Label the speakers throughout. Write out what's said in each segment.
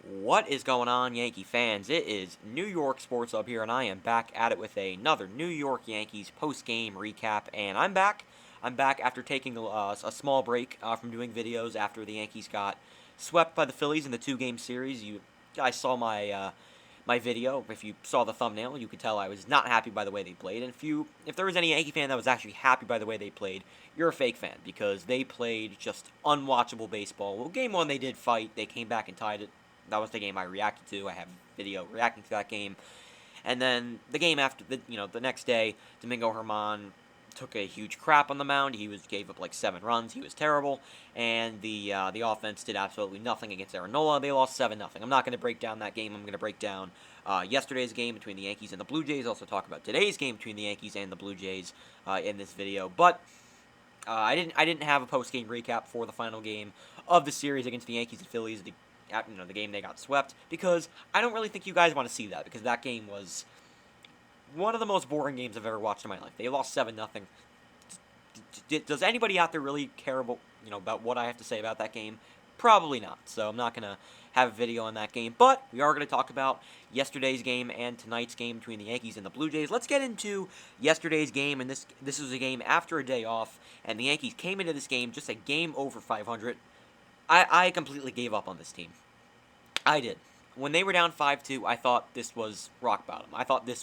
Speaker 1: What is going on, Yankee fans? It is New York Sports Up here, and I am back at it with another New York Yankees post-game recap. And I'm back. I'm back after taking a small break from doing videos after the Yankees got swept by the Phillies in the two-game series. You guys saw my video. If you saw the thumbnail, you could tell I was not happy by the way they played. And if there was any Yankee fan that was actually happy by the way they played, you're a fake fan because they played just unwatchable baseball. Well, game one they did fight. They came back and tied it. That was the game I reacted to. I have video reacting to that game. And then the game after the next day, Domingo Germán took a huge crap on the mound. Gave up like 7 runs. He was terrible, and the offense did absolutely nothing against Aaron Nola. They lost 7-0. I'm not going to break down that game. I'm going to break down yesterday's game between the Yankees and the Blue Jays. Also talk about today's game between the Yankees and the Blue Jays in this video. But I didn't have a post game recap for the final game of the series against the Yankees and Phillies. The game they got swept, because I don't really think you guys want to see that, because that game was one of the most boring games I've ever watched in my life. They lost 7-0. Does anybody out there really care about what I have to say about that game? Probably not. So I'm not going to have a video on that game, but we are going to talk about yesterday's game and tonight's game between the Yankees and the Blue Jays. Let's get into yesterday's game, and this was a game after a day off, and the Yankees came into this game just a game over 500. I completely gave up on this team. I did. When they were down 5-2, I thought this was rock bottom. I thought the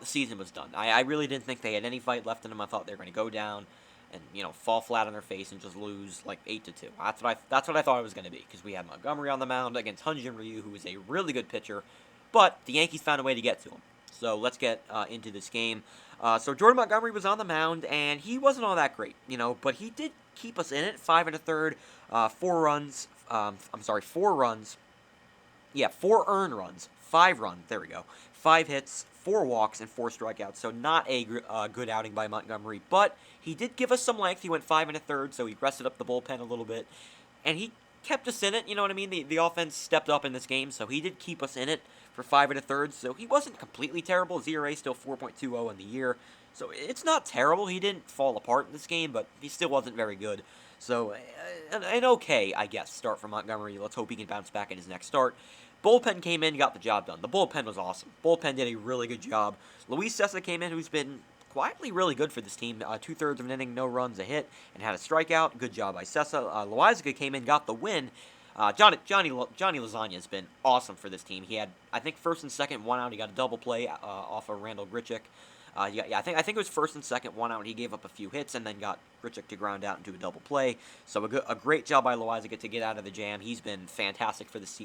Speaker 1: season was done. I really didn't think they had any fight left in them. I thought they were going to go down and fall flat on their face and just lose like 8-2. That's what I thought it was going to be, because we had Montgomery on the mound against Hyun-Jin Ryu, who is a really good pitcher, but the Yankees found a way to get to him. So let's get into this game. So Jordan Montgomery was on the mound, and he wasn't all that great, but he did keep us in it. 5 1/3, 4 runs. 4 runs. Yeah, 4 earned runs, 5 runs. There we go. 5 hits, 4 walks, and 4 strikeouts. So not a good outing by Montgomery, but he did give us some length. He went 5 1/3, so he rested up the bullpen a little bit, and he kept us in it. You know what I mean? The offense stepped up in this game, so he did keep us in it for 5 1/3. So he wasn't completely terrible. His ERA still 4.20 in the year, so it's not terrible. He didn't fall apart in this game, but he still wasn't very good. So an okay, I guess, start for Montgomery. Let's hope he can bounce back in his next start. Bullpen came in, got the job done. The bullpen was awesome. Bullpen did a really good job. Luis Cessa came in, who's been quietly really good for this team. 2/3 of an inning, no runs, a hit, and had a strikeout. Good job by Cessa. Loizaga came in, got the win. Johnny Lasagna has been awesome for this team. He had, I think, first and second, 1 out. He got a double play off of Randall Grichuk. I think it was first and second, 1 out. He gave up a few hits and then got Grichuk to ground out into a double play. So a great job by Loizaga to get out of the jam. He's been fantastic for this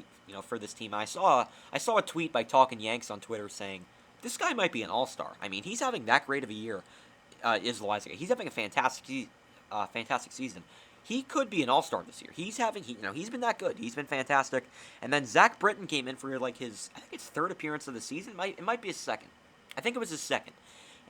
Speaker 1: team. I saw a tweet by Talkin' Yanks on Twitter saying this guy might be an all-star. I mean, he's having that great of a year. Is Loizaga? He's having a fantastic season. He could be an all-star this year. He's been that good. He's been fantastic. And then Zach Britton came in for his 3rd appearance of the season. It might be his 2nd. I think it was his 2nd.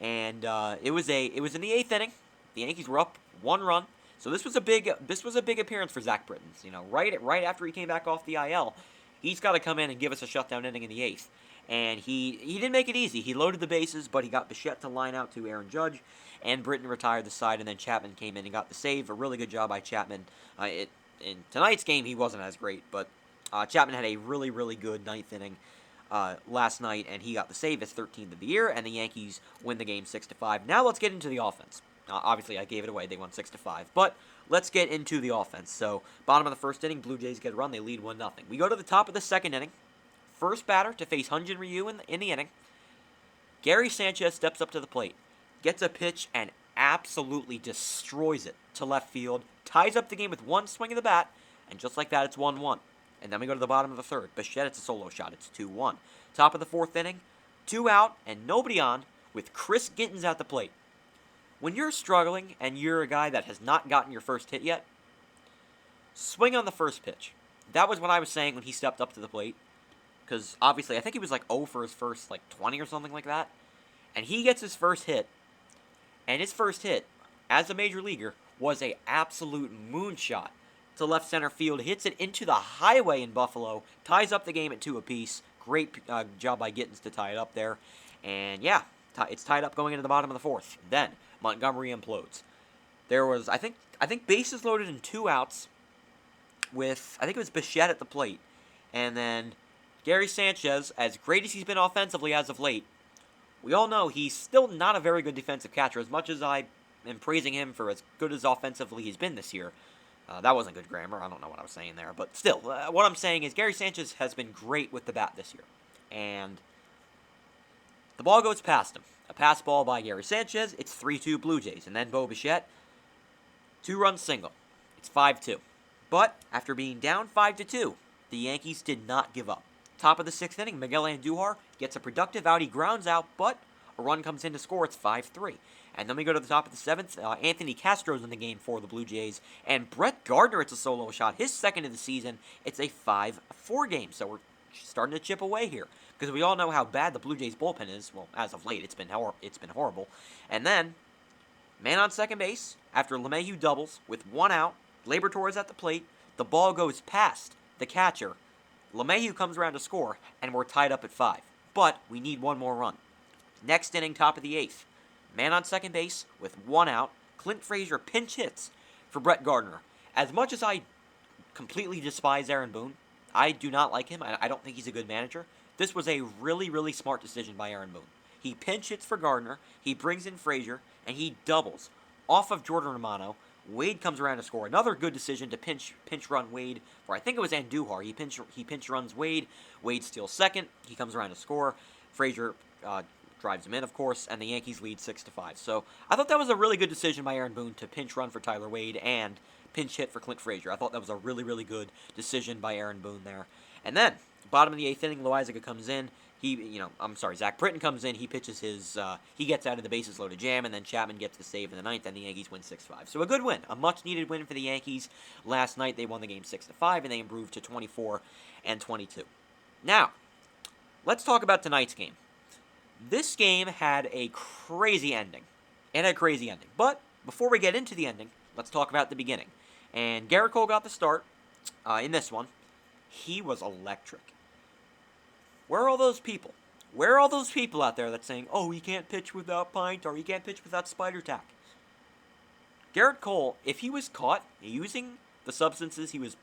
Speaker 1: And it was in the 8th inning. The Yankees were up 1 run. So this was a big appearance for Zach Britton. Right after he came back off the IL, he's got to come in and give us a shutdown inning in the 8th. And he didn't make it easy. He loaded the bases, but he got Bichette to line out to Aaron Judge, and Britton retired the side, and then Chapman came in and got the save. A really good job by Chapman. In tonight's game, he wasn't as great, but Chapman had a really, really good 9th inning last night, and he got the save, his 13th of the year, and the Yankees win the game 6-5. Now let's get into the offense. Obviously, I gave it away. They won 6-5, but let's get into the offense. So, bottom of the 1st inning, Blue Jays get a run. They lead 1-0. We go to the top of the 2nd inning. First batter to face Hyun-Jin Ryu in the inning. Gary Sanchez steps up to the plate, gets a pitch, and absolutely destroys it to left field, ties up the game with 1 swing of the bat, and just like that, it's 1-1. And then we go to the bottom of the 3rd. Bichette, it's a solo shot. It's 2-1. Top of the 4th inning, 2 out and nobody on with Chris Gittens at the plate. When you're struggling and you're a guy that has not gotten your first hit yet, swing on the first pitch. That was what I was saying when he stepped up to the plate. Because obviously, I think he was like 0 for his first 20 or something like that. And he gets his first hit. And his first hit, as a major leaguer, was a absolute moonshot to left center field. Hits it into the highway in Buffalo. Ties up the game at 2 apiece. Great job by Gittens to tie it up there. And yeah, it's tied up going into the bottom of the 4th. Then Montgomery implodes. There was, I think bases loaded and 2 outs with, I think it was Bichette at the plate. And then Gary Sanchez, as great as he's been offensively as of late, we all know he's still not a very good defensive catcher. As much as I am praising him for as good as offensively he's been this year, that wasn't good grammar. I don't know what I was saying there. But still, what I'm saying is Gary Sanchez has been great with the bat this year. And the ball goes past him. A pass ball by Gary Sanchez. It's 3-2 Blue Jays. And then Bo Bichette, 2-run single. It's 5-2. But after being down 5-2, the Yankees did not give up. Top of the 6th inning, Miguel Andujar gets a productive out. He grounds out, but a run comes in to score. It's 5-3. And then we go to the top of the 7th. Anthony Castro's in the game for the Blue Jays. And Brett Gardner, it's a solo shot. His second of the season. It's a 5-4 game. So we're starting to chip away here. Because we all know how bad the Blue Jays bullpen is. Well, as of late, it's been horrible. And then, man on second base, after LeMahieu doubles with 1 out, Labor Torres at the plate, the ball goes past the catcher. LeMahieu comes around to score, and we're tied up at 5. But we need one more run. Next inning, top of the 8th. Man on second base with 1 out. Clint Frazier pinch hits for Brett Gardner. As much as I completely despise Aaron Boone, I do not like him. I don't think he's a good manager. This was a really, really smart decision by Aaron Boone. He pinch hits for Gardner, he brings in Frazier, and he doubles off of Jordan Romano. Wade comes around to score. Another good decision to pinch run Wade, or I think it was Andujar. He pinch runs Wade. Wade steals second. He comes around to score. Frazier drives him in, of course, and the Yankees lead 6-5. So I thought that was a really good decision by Aaron Boone to pinch run for Tyler Wade and pinch hit for Clint Frazier. I thought that was a really, really good decision by Aaron Boone there. And then, bottom of the 8th inning, Loizaga comes in. Zach Britton comes in. He pitches he gets out of the bases loaded jam, and then Chapman gets the save in the 9th, and the Yankees win 6-5. So a good win, a much-needed win for the Yankees. Last night, they won the game 6-5, and they improved to 24-22. Now, let's talk about tonight's game. This game had a crazy ending. But before we get into the ending, let's talk about the beginning. And Garrett Cole got the start in this one. He was electric. Where are all those people? Where are all those people out there that's saying, oh, he can't pitch without pint, or he can't pitch without spider tack? Garrett Cole, if he was caught using the substances he was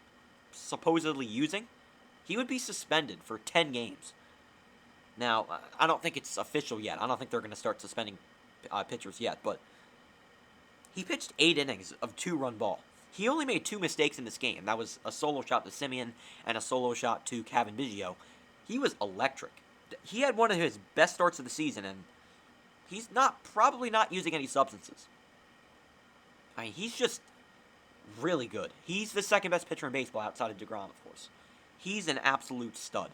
Speaker 1: supposedly using, he would be suspended for 10 games. Now, I don't think it's official yet. I don't think they're going to start suspending pitchers yet, but he pitched 8 innings of 2-run ball. He only made 2 mistakes in this game. That was a solo shot to Simeon and a solo shot to Kevin Biggio. He was electric. He had one of his best starts of the season, and he's probably not using any substances. I mean, he's just really good. He's the second best pitcher in baseball outside of DeGrom, of course. He's an absolute stud.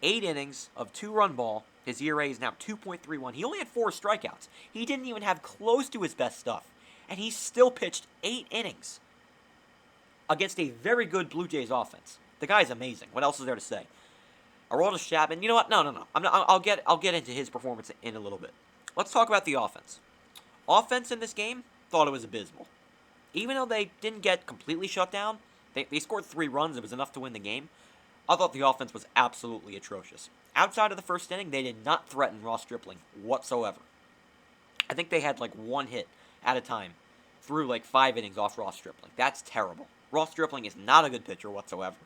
Speaker 1: 8 innings of 2-run ball. His ERA is now 2.31. He only had 4 strikeouts. He didn't even have close to his best stuff. And he still pitched 8 innings against a very good Blue Jays offense. The guy's amazing. What else is there to say? Aroldis Chapman, you know what? No. I'll get into his performance in a little bit. Let's talk about the offense. Offense in this game, thought it was abysmal. Even though they didn't get completely shut down, they scored 3 runs. It was enough to win the game. I thought the offense was absolutely atrocious. Outside of the first inning, they did not threaten Ross Stripling whatsoever. I think they had 1 hit at a time through 5 innings off Ross Stripling. That's terrible. Ross Stripling is not a good pitcher whatsoever.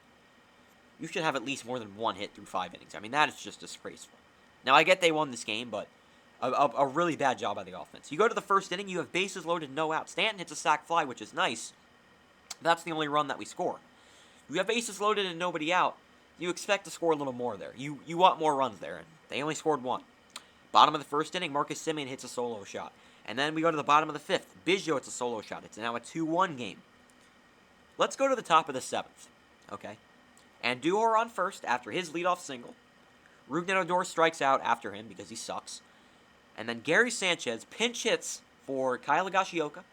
Speaker 1: You should have at least more than 1 hit through 5 innings. I mean, that is just disgraceful. Now, I get they won this game, but a really bad job by the offense. You go to the first inning, you have bases loaded, no out. Stanton hits a sac fly, which is nice. That's the only run that we score. You have bases loaded and nobody out. You expect to score a little more there. You want more runs there, and they only scored 1. Bottom of the first inning, Marcus Semien hits a solo shot. And then we go to the bottom of the 5th. Biggio hits a solo shot. It's now a 2-1 game. Let's go to the top of the 7th, okay? Andujar on first after his leadoff single. Rougned Odor strikes out after him because he sucks. And then Gary Sanchez pinch hits for Kyle Higashioka.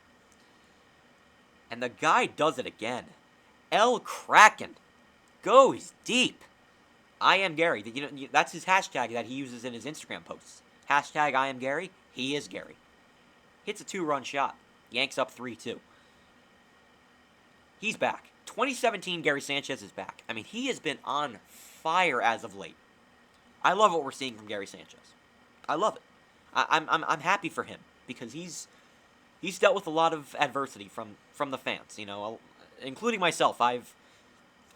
Speaker 1: And the guy does it again. El Kraken goes deep. I am Gary. That's his hashtag that he uses in his Instagram posts. Hashtag I am Gary. He is Gary. Hits a 2-run shot. Yanks up 3-2. He's back. 2017 Gary Sanchez is back. I mean, he has been on fire as of late. I love what we're seeing from Gary Sanchez. I love it. I'm happy for him because he's dealt with a lot of adversity from the fans, including myself. I've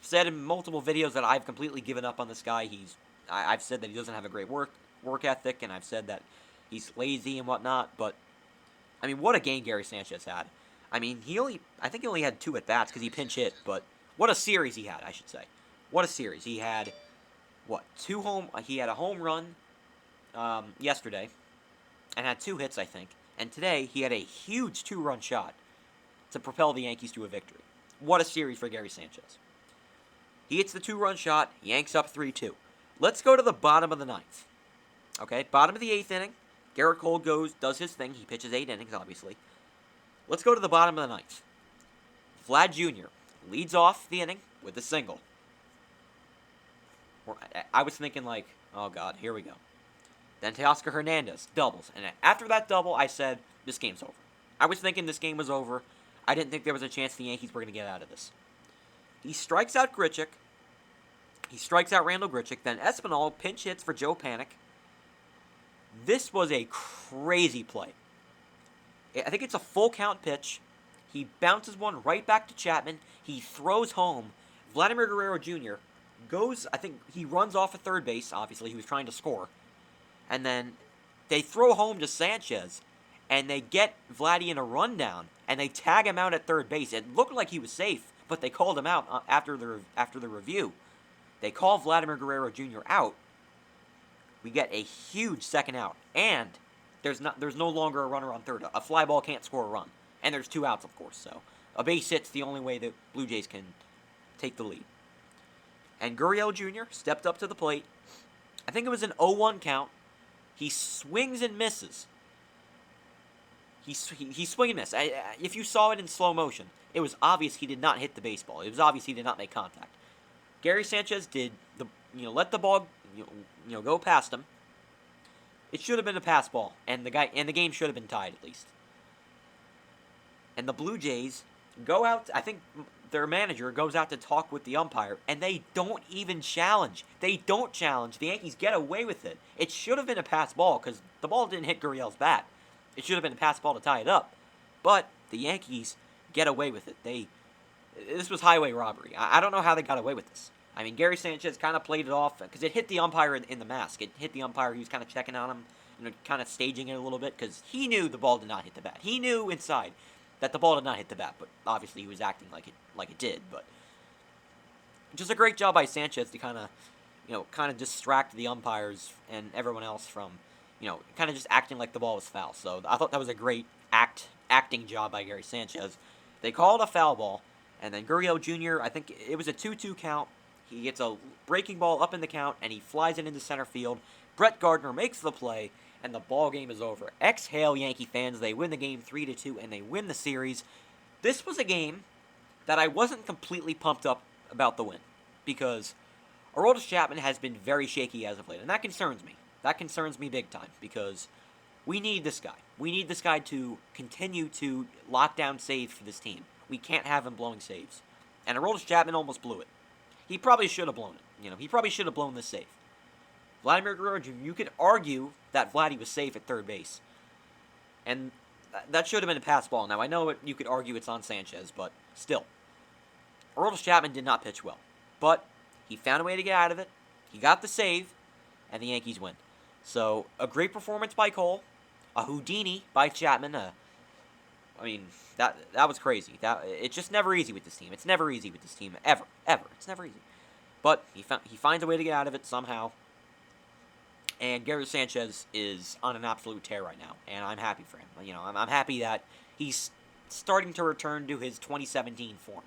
Speaker 1: said in multiple videos that I've completely given up on this guy. I've said that he doesn't have a great work ethic, and I've said that he's lazy and whatnot. But I mean, what a game Gary Sanchez had. I mean, I think he only had 2 at bats because he pinch hit. But what a series he had, I should say. What a series he had. He had a home run yesterday, and had 2 hits, I think. And today he had a huge 2-run shot to propel the Yankees to a victory. What a series for Gary Sanchez. He hits the 2-run shot, Yanks up 3-2. Let's go to the bottom of the 9th. Okay, bottom of the 8th inning. Garrett Cole does his thing. He pitches 8 innings, obviously. Let's go to the bottom of the 9th. Vlad Jr. leads off the inning with a single. I was thinking like, oh God, here we go. Then Teoscar Hernandez doubles. And after that double, I said, this game's over. I was thinking this game was over. I didn't think there was a chance the Yankees were going to get out of this. He strikes out Grichuk. He strikes out Randall Grichuk. Then Espinal pinch hits for Joe Panic. This was a crazy play. I think it's a full count pitch. He bounces one right back to Chapman. He throws home. Vladimir Guerrero Jr. goes, I think he runs off at third base. Obviously, he was trying to score. And then they throw home to Sanchez. And they get Vladdy in a rundown. And they tag him out at third base. It looked like he was safe, but they called him out after the review. They call Vladimir Guerrero Jr. out. We get a huge second out. And there's no longer a runner on third. A fly ball can't score a run. And there's 2 outs, of course. So a base hit's the only way the Blue Jays can take the lead. And Gurriel Jr. stepped up to the plate. I think it was an 0-1 count. He swings and misses. He swing and miss. If you saw it in slow motion, it was obvious he did not hit the baseball. It was obvious he did not make contact. Gary Sanchez did let the ball go past him. It should have been a pass ball, and the game should have been tied at least. And the Blue Jays go out. I think their manager goes out to talk with the umpire, and they don't even challenge. They don't challenge. The Yankees get away with it. It should have been a pass ball because the ball didn't hit Gurriel's bat. It should have been a pass ball to tie it up. But the Yankees get away with it. This was highway robbery. I don't know how they got away with this. I mean, Gary Sanchez kind of played it off because it hit the umpire in the mask. It hit the umpire. He was kind of checking on him, kind of staging it a little bit because he knew the ball did not hit the bat. He knew inside that the ball did not hit the bat, but obviously he was acting like it did. But just a great job by Sanchez to kind of distract the umpires and everyone else from, kind of just acting like the ball was foul. So I thought that was a great acting job by Gary Sanchez. They called a foul ball, and then Gurriel Jr., I think it was a 2-2 count. He gets a breaking ball up in the count, and he flies it into center field. Brett Gardner makes the play, and the ball game is over. Exhale, Yankee fans. They win the game 3-2, and they win the series. This was a game that I wasn't completely pumped up about the win, because Aroldis Chapman has been very shaky as of late, and that concerns me. That concerns me big time, because we need this guy. We need this guy to continue to lock down saves for this team. We can't have him blowing saves. And Aroldis Chapman almost blew it. He probably should have blown it. He probably should have blown this save. Vladimir Guerrero Jr., you could argue that Vladdy was safe at third base. And that should have been a pass ball. Now, I know you could argue it's on Sanchez, but still. Aroldis Chapman did not pitch well. But he found a way to get out of it. He got the save, and the Yankees win. So, a great performance by Cole. A Houdini by Chapman. That was crazy. It's just never easy with this team. It's never easy with this team. Ever. It's never easy. But he finds a way to get out of it somehow. And Gary Sanchez is on an absolute tear right now. And I'm happy for him. I'm happy that he's starting to return to his 2017 form.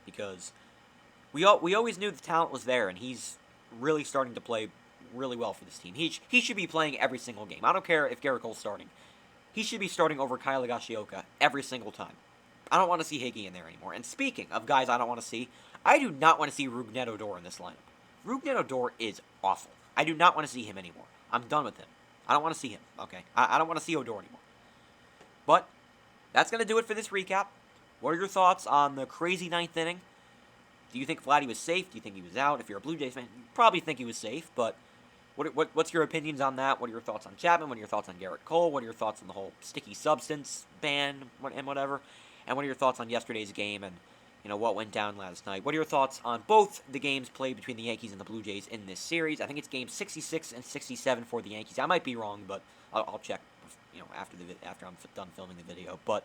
Speaker 1: Because we always knew the talent was there. And he's really starting to play really well for this team. He should be playing every single game. I don't care if Garrett Cole's starting. He should be starting over Kyle Higashioka every single time. I don't want to see Higgy in there anymore. And speaking of guys I don't want to see, I do not want to see Rougned Odor in this lineup. Rougned Odor is awful. I do not want to see him anymore. I'm done with him. I don't want to see him, okay? I don't want to see Odor anymore. But that's going to do it for this recap. What are your thoughts on the crazy 9th inning? Do you think Vladdy was safe? Do you think he was out? If you're a Blue Jays fan, you probably think he was safe, but what's your opinions on that? What are your thoughts on Chapman? What are your thoughts on Garrett Cole? What are your thoughts on the whole sticky substance ban and whatever? And what are your thoughts on yesterday's game and what went down last night. What are your thoughts on both the games played between the Yankees and the Blue Jays in this series? I think it's game 66 and 67 for the Yankees. I might be wrong, but I'll check, after I'm done filming the video. But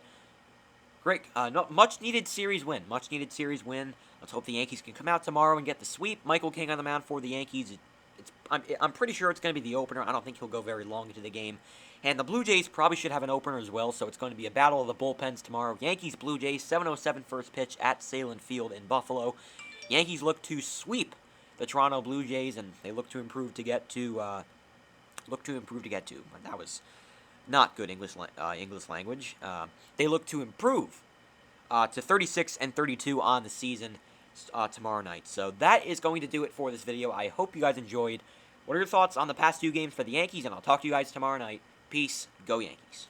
Speaker 1: great, much needed series win. Much needed series win. Let's hope the Yankees can come out tomorrow and get the sweep. Michael King on the mound for the Yankees. I'm pretty sure it's going to be the opener. I don't think he'll go very long into the game. And the Blue Jays probably should have an opener as well, so it's going to be a battle of the bullpens tomorrow. Yankees, Blue Jays, 7:07 first pitch at Salem Field in Buffalo. Yankees look to sweep the Toronto Blue Jays, and they look to improve to get to. And that was not good English language. They look to improve to 36 and 32 on the season tomorrow night. So that is going to do it for this video. I hope you guys enjoyed. What are your thoughts on the past two games for the Yankees? And I'll talk to you guys tomorrow night. Peace. Go Yankees.